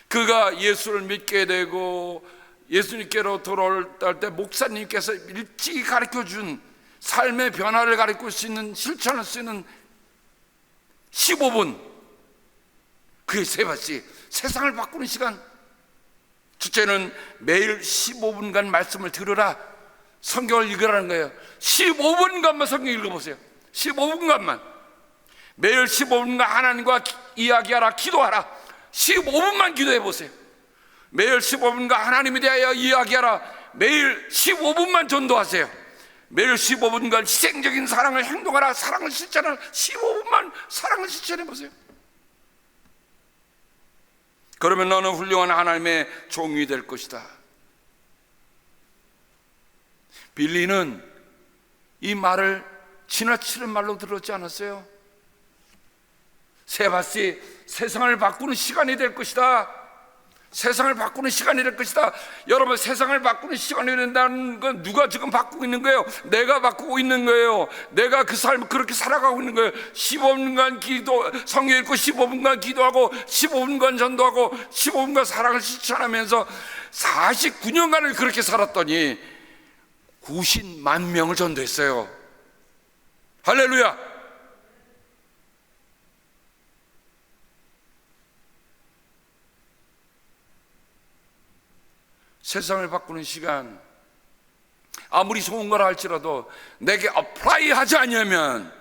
그가 예수를 믿게 되고 예수님께로 돌아올 때 목사님께서 일찍이 가르쳐준 삶의 변화를 가르칠 수 있는, 실천할 수 있는 15분, 그게 세바시, 세상을 바꾸는 시간. 첫째는 매일 15분간 말씀을 들으라, 성경을 읽으라는 거예요. 15분간만 성경 읽어보세요. 15분간만. 매일 15분간 하나님과 이야기하라, 기도하라. 15분만 기도해 보세요. 매일 15분간 하나님에 대하여 이야기하라. 매일 15분만 전도하세요. 매일 15분간 희생적인 사랑을 행동하라. 사랑을 실천하라. 15분만 사랑을 실천해 보세요. 그러면 너는 훌륭한 하나님의 종이 될 것이다. 빌리는 이 말을 지나치는 말로 들었지 않았어요? 세바시, 세상을 바꾸는 시간이 될 것이다. 세상을 바꾸는 시간이 될 것이다. 여러분, 세상을 바꾸는 시간이 된다는 건 누가 지금 바꾸고 있는 거예요? 내가 바꾸고 있는 거예요. 내가 그 삶을 그렇게 살아가고 있는 거예요. 15분간 기도, 성경 읽고 15분간 기도하고 15분간 전도하고 15분간 사랑을 실천하면서 49년간을 그렇게 살았더니 90만 명을 전도했어요. 할렐루야. 세상을 바꾸는 시간, 아무리 좋은 거라 할지라도 내게 어플라이 하지 않으면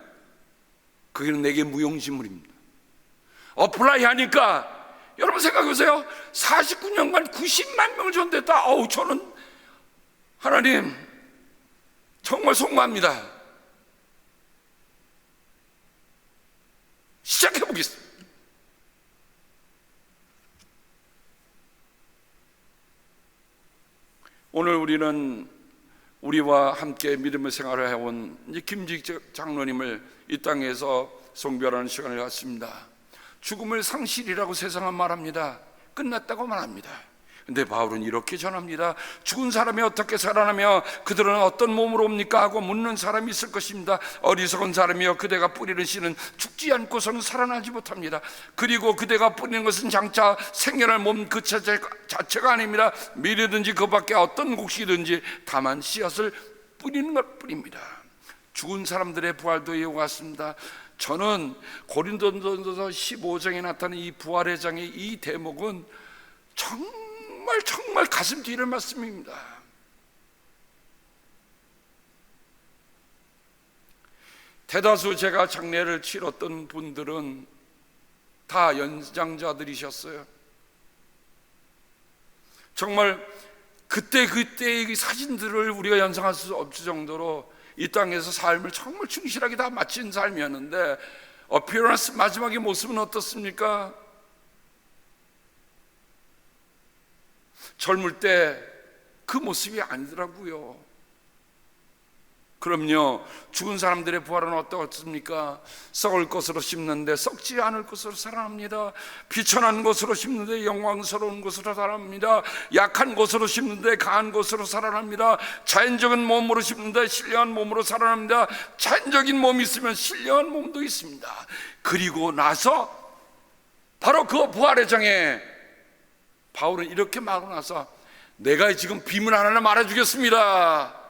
그게는 내게 무용지물입니다. 어플라이 하니까 여러분 생각해 보세요. 49년간 90만 명을 전도했다. 저는 하나님 정말 속마합니다. 시작해 보겠습니다. 오늘 우리는 우리와 함께 믿음의 생활을 해온 김직 장로님을 이 땅에서 송별하는 시간을 갖습니다. 죽음을 상실이라고 세상은 말합니다. 끝났다고 말합니다. 근데 바울은 이렇게 전합니다. 죽은 사람이 어떻게 살아나며 그들은 어떤 몸으로 옵니까? 하고 묻는 사람이 있을 것입니다. 어리석은 사람이여, 그대가 뿌리는 씨는 죽지 않고서는 살아나지 못합니다. 그리고 그대가 뿌리는 것은 장차 생겨날 몸 그 자체가 아닙니다. 미래든지 그 밖에 어떤 곡식이든지 다만 씨앗을 뿌리는 것 뿐입니다. 죽은 사람들의 부활도 이와 같습니다. 저는 고린도전서 15장에 나타난 이 부활의 장의 이 대목은 정말 가슴 뛰는 말씀입니다. 대다수 제가 장례를 치렀던 분들은 다 연장자들이셨어요. 정말 그때의 사진들을 우리가 연상할 수 없을 정도로 이 땅에서 삶을 정말 충실하게 다 마친 삶이었는데, 어피어런스 마지막의 모습은 어떻습니까? 젊을 때 그 모습이 아니더라고요. 그럼요, 죽은 사람들의 부활은 어떻습니까? 썩을 것으로 심는데 썩지 않을 것으로 살아납니다. 비천한 것으로 심는데 영광스러운 것으로 살아납니다. 약한 것으로 심는데 강한 것으로 살아납니다. 자연적인 몸으로 심는데 신령한 몸으로 살아납니다. 자연적인 몸이 있으면 신령한 몸도 있습니다. 그리고 나서 바로 그 부활의 장에 바울은 이렇게 말하고 나서 내가 지금 비밀 하나를 말해주겠습니다.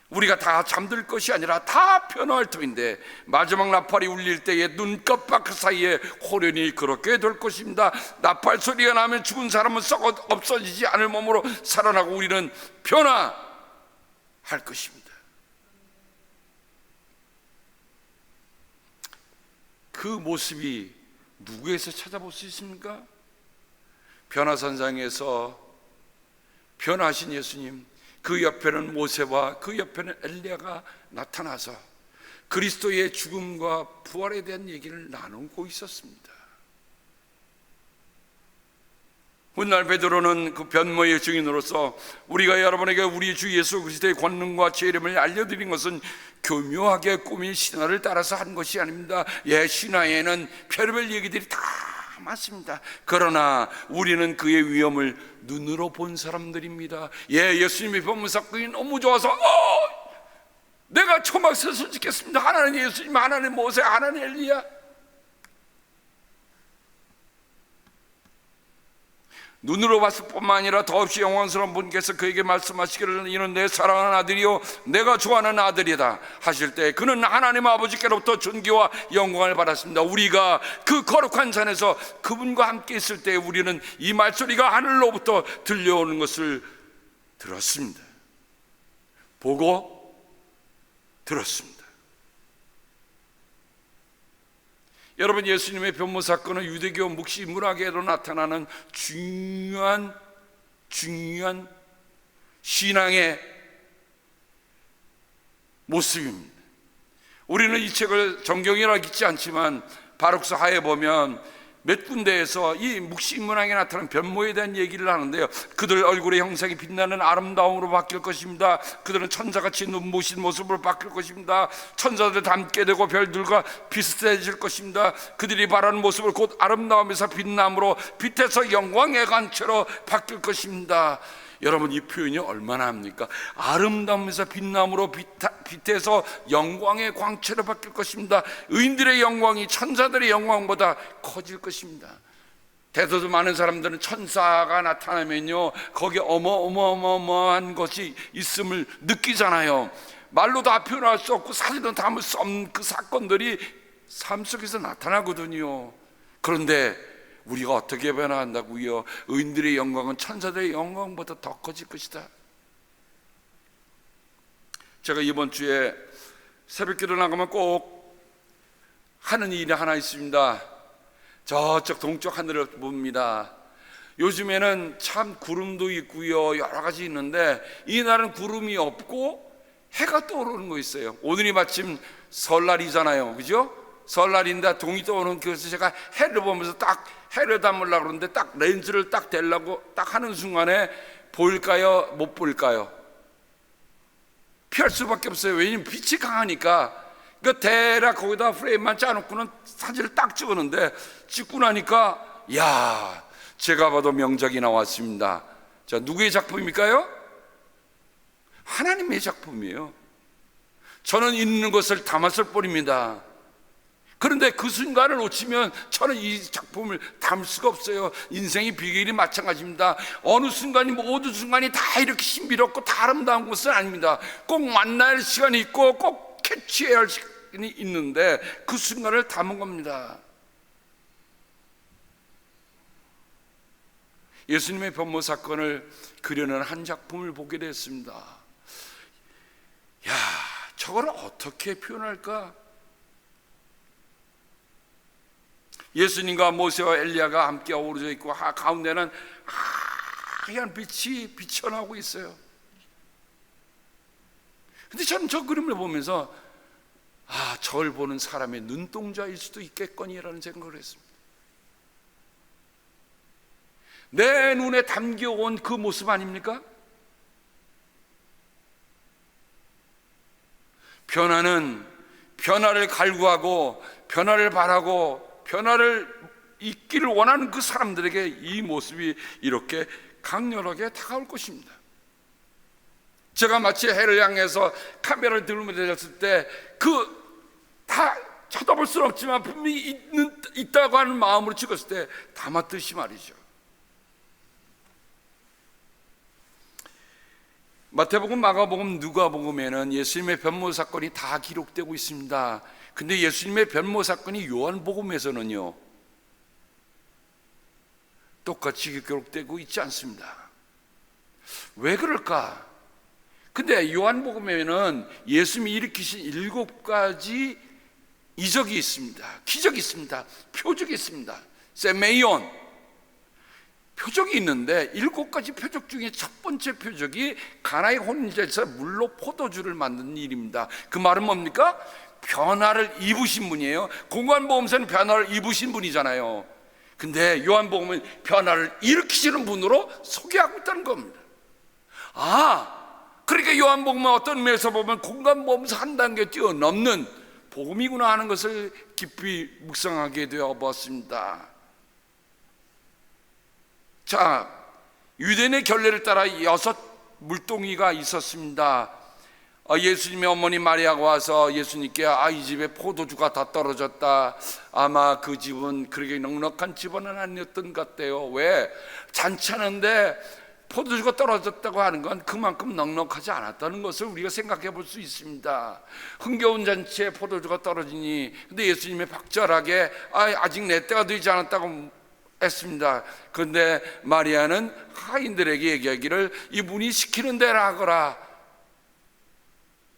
우리가 다 잠들 것이 아니라 다 변화할 터인데 마지막 나팔이 울릴 때에 눈 깜빡 사이에 호련히 그렇게 될 것입니다. 나팔 소리가 나면 죽은 사람은 썩어 없어지지 않을 몸으로 살아나고 우리는 변화할 것입니다. 그 모습이 누구에서 찾아볼 수 있습니까? 변화산상에서 변화하신 예수님, 그 옆에는 모세와 그 옆에는 엘리야가 나타나서 그리스도의 죽음과 부활에 대한 얘기를 나누고 있었습니다. 훗날 베드로는 그 변모의 증인으로서 우리가 여러분에게 우리 주 예수 그리스도의 권능과 재림을 알려드린 것은 교묘하게 꾸민 신화를 따라서 한 것이 아닙니다. 신화에는 별별 얘기들이 다 맞습니다. 그러나 우리는 그의 위엄을 눈으로 본 사람들입니다. 예수님의 변모 사건이 너무 좋아서 내가 초막서서 짓겠습니다. 하나는 예수님, 하나는 모세, 하나는 엘리야. 눈으로 봤을 뿐만 아니라 더없이 영광스러운 분께서 그에게 말씀하시기를 이는 내 사랑하는 아들이요 내가 좋아하는 아들이다 하실 때 그는 하나님 아버지께로부터 존귀와 영광을 받았습니다. 우리가 그 거룩한 산에서 그분과 함께 있을 때 우리는 이 말소리가 하늘로부터 들려오는 것을 들었습니다. 보고 들었습니다. 여러분, 예수님의 변모 사건은 유대교 묵시 문학에도 나타나는 중요한 신앙의 모습입니다. 우리는 이 책을 정경이라 읽지 않지만 바룩서 하에 보면 몇 군데에서 이 묵시 문학에 나타나는 변모에 대한 얘기를 하는데요. 그들 얼굴의 형상이 빛나는 아름다움으로 바뀔 것입니다. 그들은 천사같이 눈부신 모습으로 바뀔 것입니다. 천사들 닮게 되고 별들과 비슷해질 것입니다. 그들이 바라는 모습을 곧 아름다움에서 빛남으로 빛에서 영광의 관체로 바뀔 것입니다. 여러분, 이 표현이 얼마나 합니까? 아름다움에서 빛남으로 빛에서 영광의 광채로 바뀔 것입니다. 의인들의 영광이 천사들의 영광보다 커질 것입니다. 대다수 많은 사람들은 천사가 나타나면요 거기에 어마어마한 것이 있음을 느끼잖아요. 말로 다 표현할 수 없고 사진도 담을 수 없는 그 사건들이 삶 속에서 나타나거든요. 그런데 우리가 어떻게 변화한다고요? 의인들의 영광은 천사들의 영광보다 더 커질 것이다. 제가 이번 주에 새벽기도 나가면 꼭 하는 일이 하나 있습니다. 저쪽 동쪽 하늘을 봅니다. 요즘에는 참 구름도 있고요 여러 가지 있는데 이날은 구름이 없고 해가 떠오르는 거 있어요. 오늘이 마침 설날이잖아요, 그죠? 설날인데 동이 떠오르는, 그래서 제가 해를 보면서 딱 해를 담으려고 그러는데 딱 렌즈를 딱 대려고 딱 하는 순간에 보일까요? 못 보일까요? 피할 수밖에 없어요. 왜냐면 빛이 강하니까. 그러니까 대략 거기다 프레임만 짜놓고는 사진을 딱 찍었는데 찍고 나니까 야, 제가 봐도 명작이 나왔습니다. 자, 누구의 작품입니까요? 하나님의 작품이에요. 저는 있는 것을 담았을 뿐입니다. 그런데 그 순간을 놓치면 저는 이 작품을 담을 수가 없어요. 인생의 비결이 마찬가지입니다. 어느 순간이 모든 순간이 다 이렇게 신비롭고 다 아름다운 것은 아닙니다. 꼭 만나야 할 시간이 있고 꼭 캐치해야 할 시간이 있는데 그 순간을 담은 겁니다. 예수님의 변모 사건을 그려낸 한 작품을 보게 됐습니다. 야, 저걸 어떻게 표현할까? 예수님과 모세와 엘리야가 함께 어우러져 있고 가운데는 하얀 빛이 비쳐나오고 있어요. 근데 저는 저 그림을 보면서 저를 보는 사람의 눈동자일 수도 있겠거니라는 생각을 했습니다. 내 눈에 담겨온 그 모습 아닙니까? 변화를 갈구하고 변화를 바라고 변화를 있기를 원하는 그 사람들에게 이 모습이 이렇게 강렬하게 다가올 것입니다. 제가 마치 해를 향해서 카메라를 들면서 때 다 쳐다볼 수는 없지만 분명히 있다고 하는 마음으로 찍었을 때 담았듯이 말이죠. 마태복음, 마가복음, 누가복음에는 예수님의 변모 사건이 다 기록되고 있습니다. 근데 예수님의 변모 사건이 요한복음에서는요 똑같이 기록되고 있지 않습니다. 왜 그럴까? 근데 요한복음에는 예수님이 일으키신 7가지 이적이 있습니다. 기적이 있습니다. 표적이 있습니다. 세메이온 표적이 있는데 7가지 표적 중에 첫 번째 표적이 가나의 혼인제에서 물로 포도주를 만드는 일입니다. 그 말은 뭡니까? 변화를 입으신 분이에요. 공관복음서는 변화를 입으신 분이잖아요. 근데 요한복음은 변화를 일으키시는 분으로 소개하고 있다는 겁니다. 그러니까 요한복음은 어떤 면에서 보면 공관복음서 한 단계 뛰어넘는 복음이구나 하는 것을 깊이 묵상하게 되어봤습니다. 자, 유대인의 결례를 따라 6 물동이가 있었습니다. 예수님의 어머니 마리아가 와서 예수님께 이 집에 포도주가 다 떨어졌다. 아마 그 집은 그렇게 넉넉한 집안은 아니었던 것 같아요. 왜? 잔치하는데 포도주가 떨어졌다고 하는 건 그만큼 넉넉하지 않았다는 것을 우리가 생각해 볼 수 있습니다. 흥겨운 잔치에 포도주가 떨어지니, 근데 예수님이 박절하게 아직 내 때가 되지 않았다고 했습니다. 그런데 마리아는 하인들에게 얘기하기를 이분이 시키는 대로 하거라.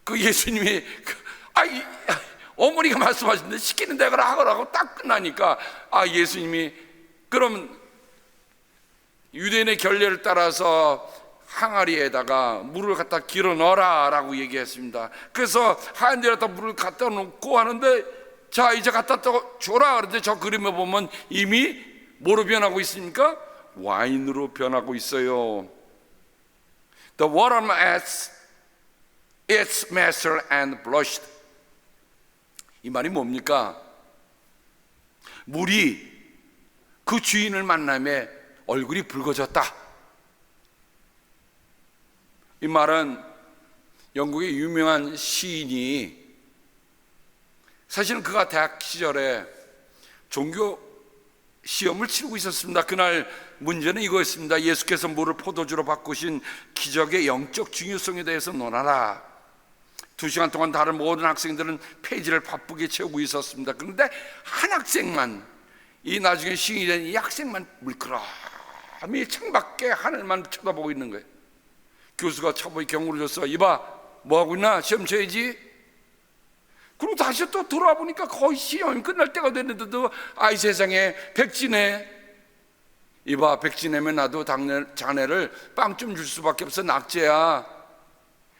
그 예수님이 어머니가 말씀하시는데 시키는 대로 하거라고 딱 끝나니까 예수님이 그럼 유대인의 결례를 따라서 항아리에다가 물을 갖다 길어 넣어라 라고 얘기했습니다. 그래서 하인들에다 물을 갖다 놓고 하는데 자 이제 갖다 줘라. 그런데 저 그림에 보면 이미 뭐로 변하고 있습니까? 와인으로 변하고 있어요. The water met its master and blushed. 이 말이 뭡니까? 물이 그 주인을 만남에 얼굴이 붉어졌다. 이 말은 영국의 유명한 시인이 사실은 그가 대학 시절에 종교 시험을 치르고 있었습니다. 그날 문제는 이거였습니다. 예수께서 물을 포도주로 바꾸신 기적의 영적 중요성에 대해서 논하라. 2시간 동안 다른 모든 학생들은 페이지를 바쁘게 채우고 있었습니다. 그런데 한 학생만, 이 나중에 시인이 된 이 학생만 물끄러미 창밖에 하늘만 쳐다보고 있는 거예요. 교수가 차보이 경고를 줬어. 이봐, 뭐하고 있나? 시험 쳐야지. 그리고 다시 또 돌아와 보니까 거의 시험이 끝날 때가 됐는데도 아이 세상에 백지네. 이봐, 백지내면 나도 자네를 빵 좀 줄 수밖에 없어. 낙제야.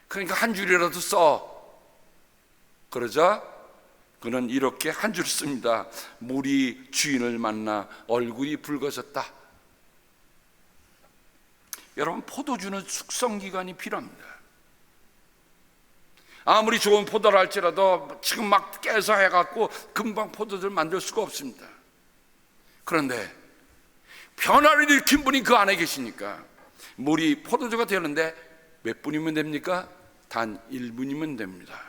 그러니까 한 줄이라도 써. 그러자 그는 이렇게 한 줄 씁니다. 물이 주인을 만나 얼굴이 붉어졌다. 여러분, 포도주는 숙성기간이 필요합니다. 아무리 좋은 포도를 할지라도 지금 막 깨서 해갖고 금방 포도주를 만들 수가 없습니다. 그런데 변화를 일으킨 분이 그 안에 계시니까 물이 포도주가 되는데 몇 분이면 됩니까? 단 1분이면 됩니다.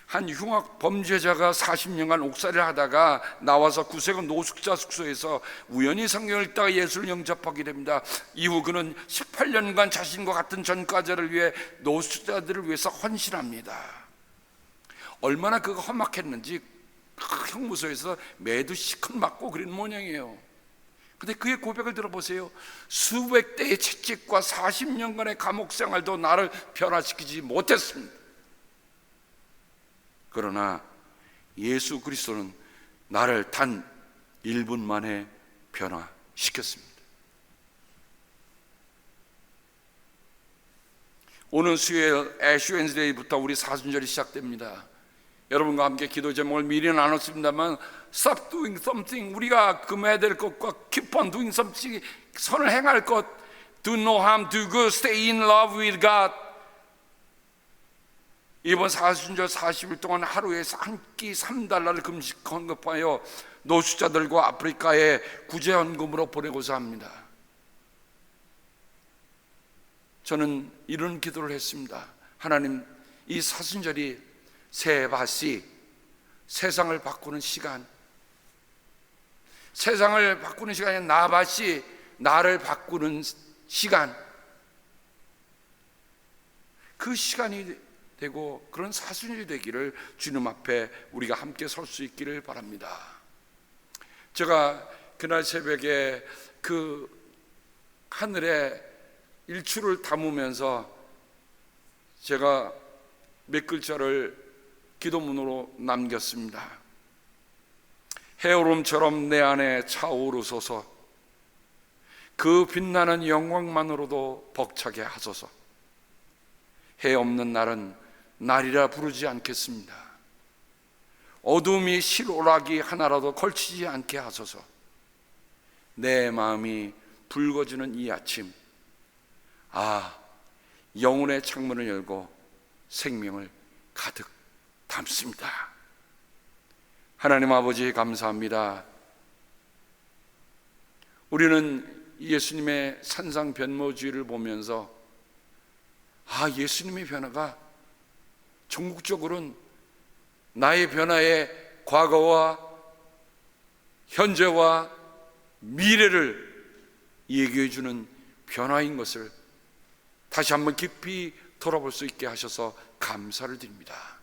한 흉악 범죄자가 40년간 옥살이를 하다가 나와서 구세군 노숙자 숙소에서 우연히 성경을 읽다가 예수를 영접하게 됩니다. 이후 그는 18년간 자신과 같은 전과자를 위해 노숙자들을 위해서 헌신합니다. 얼마나 그가 험악했는지 형무소에서 매도 시큰 맞고 그런 모양이에요. 근데 그의 고백을 들어보세요. 수백 대의 채찍과 40년간의 감옥 생활도 나를 변화시키지 못했습니다. 그러나 예수 그리스도는 나를 단 1분 만에 변화시켰습니다. 오늘 수요일 애쉬 웬즈데이부터 우리 사순절이 시작됩니다. 여러분과 함께 기도 제목을 미리 나눴습니다만 Stop doing something, 우리가 금해야 될 것과 Keep on doing something, 선을 행할 것, Do no harm, do good, stay in love with God. 이번 사순절 40일 동안 하루에 한 끼 3달러를 금식 헌금하여 노숙자들과 아프리카에 구제헌금으로 보내고자 합니다. 저는 이런 기도를 했습니다. 하나님, 이 사순절이 새밭이 세상을 바꾸는 시간, 세상을 바꾸는 시간이 나밭이 나를 바꾸는 시간, 그 시간이 되고 그런 사순절이 되기를 주님 앞에 우리가 함께 설 수 있기를 바랍니다. 제가 그날 새벽에 그 하늘에 일출을 담으면서 제가 몇 글자를 기도문으로 남겼습니다. 해오름처럼 내 안에 차오르소서, 그 빛나는 영광만으로도 벅차게 하소서. 해 없는 날은 날이라 부르지 않겠습니다. 어둠이 실오라기 하나라도 걸치지 않게 하소서. 내 마음이 붉어지는 이 아침, 영혼의 창문을 열고 생명을 가득 담습니다. 하나님 아버지, 감사합니다. 우리는 예수님의 산상변모주의를 보면서 예수님의 변화가 전국적으로는 나의 변화의 과거와 현재와 미래를 얘기해 주는 변화인 것을 다시 한번 깊이 돌아볼 수 있게 하셔서 감사를 드립니다.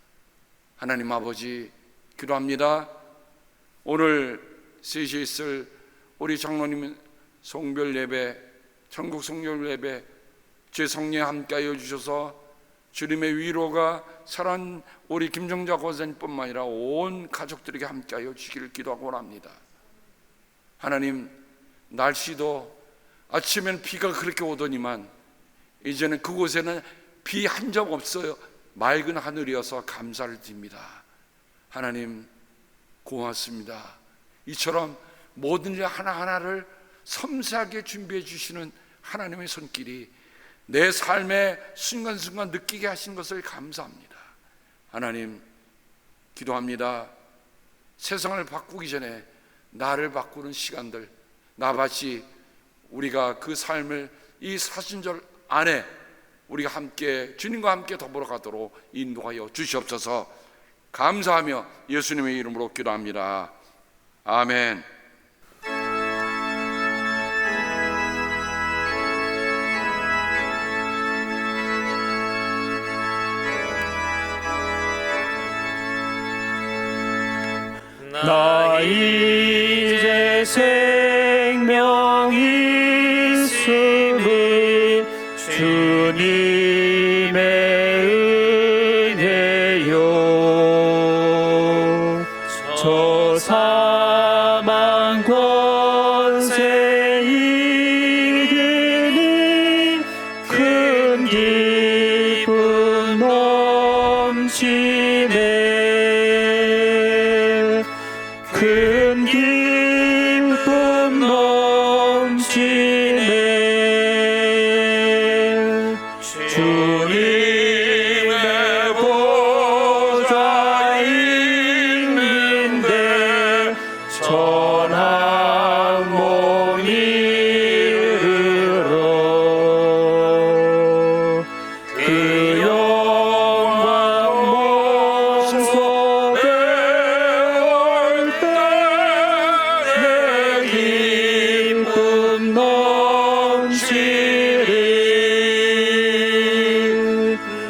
하나님 아버지, 기도합니다. 오늘 3시에 있을 우리 장로님 성별 예배, 전국 성별 예배, 제 성령 함께하여 주셔서 주님의 위로가 살아난 우리 김정자 권사님뿐만 아니라 온 가족들에게 함께하여 주시기를 기도하고 원합니다. 하나님, 날씨도 아침엔 비가 그렇게 오더니만 이제는 그곳에는 비 한 점 없어요. 맑은 하늘이어서 감사를 드립니다. 하나님 고맙습니다. 이처럼 모든 일 하나하나를 섬세하게 준비해 주시는 하나님의 손길이 내 삶의 순간순간 느끼게 하신 것을 감사합니다. 하나님, 기도합니다. 세상을 바꾸기 전에 나를 바꾸는 시간들, 나같이 우리가 그 삶을 이 사순절 안에 우리가 함께 주님과 함께 더불어 가도록 인도하여 주시옵소서. 감사하며 예수님의 이름으로 기도합니다. 아멘. 나 이제 생명 있음은 주님의 은혜요. 저 사망 권세 이기는 큰 기쁨 넘치네. 큰 기쁨 넘치네. 주님의 보좌 있는데 전한 몸 이르러 그 영광 모습에 올 때 내 기쁨 넘치리.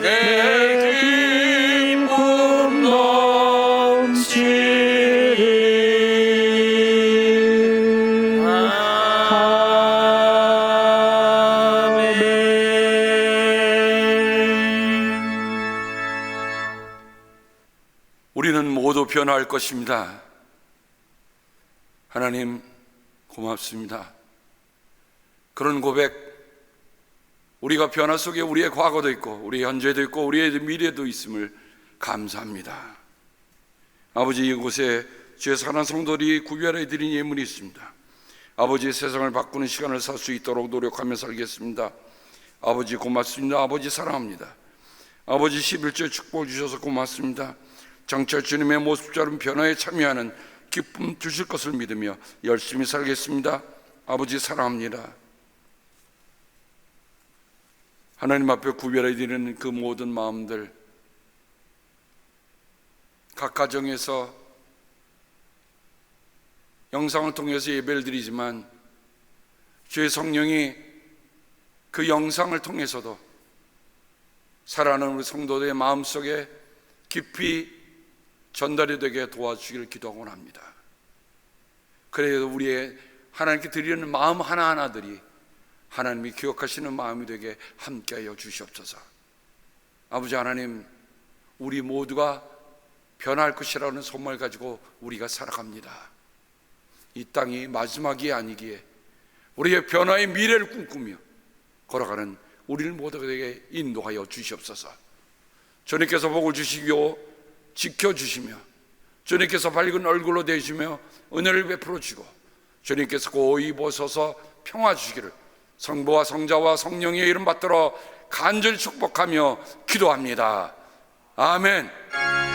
내 기쁨 넘치리. 우리는 모두 변화할 것입니다. 하나님 고맙습니다. 그런 고백, 우리가 변화 속에 우리의 과거도 있고 우리의 현재도 있고 우리의 미래도 있음을 감사합니다. 아버지, 이곳에 주의 사랑하는 성도들이 구별해 드린 예물이 있습니다. 아버지, 세상을 바꾸는 시간을 살 수 있도록 노력하며 살겠습니다. 아버지 고맙습니다. 아버지 사랑합니다. 아버지 11조 축복 주셔서 고맙습니다. 장차 주님의 모습처럼 변화에 참여하는 기쁨 주실 것을 믿으며 열심히 살겠습니다. 아버지 사랑합니다. 하나님 앞에 구별해 드리는 그 모든 마음들, 각 가정에서 영상을 통해서 예배를 드리지만 주의 성령이 그 영상을 통해서도 살아가는 우리 성도들의 마음속에 깊이 전달이 되게 도와주기를 기도하곤 합니다. 그래도 우리의 하나님께 드리는 마음 하나하나들이 하나님이 기억하시는 마음이 되게 함께하여 주시옵소서. 아버지 하나님, 우리 모두가 변할 것이라는 소망을 가지고 우리가 살아갑니다. 이 땅이 마지막이 아니기에 우리의 변화의 미래를 꿈꾸며 걸어가는 우리를 모두에게 인도하여 주시옵소서. 주님께서 복을 주시고 지켜주시며 주님께서 밝은 얼굴로 되시며 은혜를 베풀어 주시고 주님께서 고이 보셔서 평화 주시기를 성부와 성자와 성령의 이름 받들어 간절히 축복하며 기도합니다. 아멘.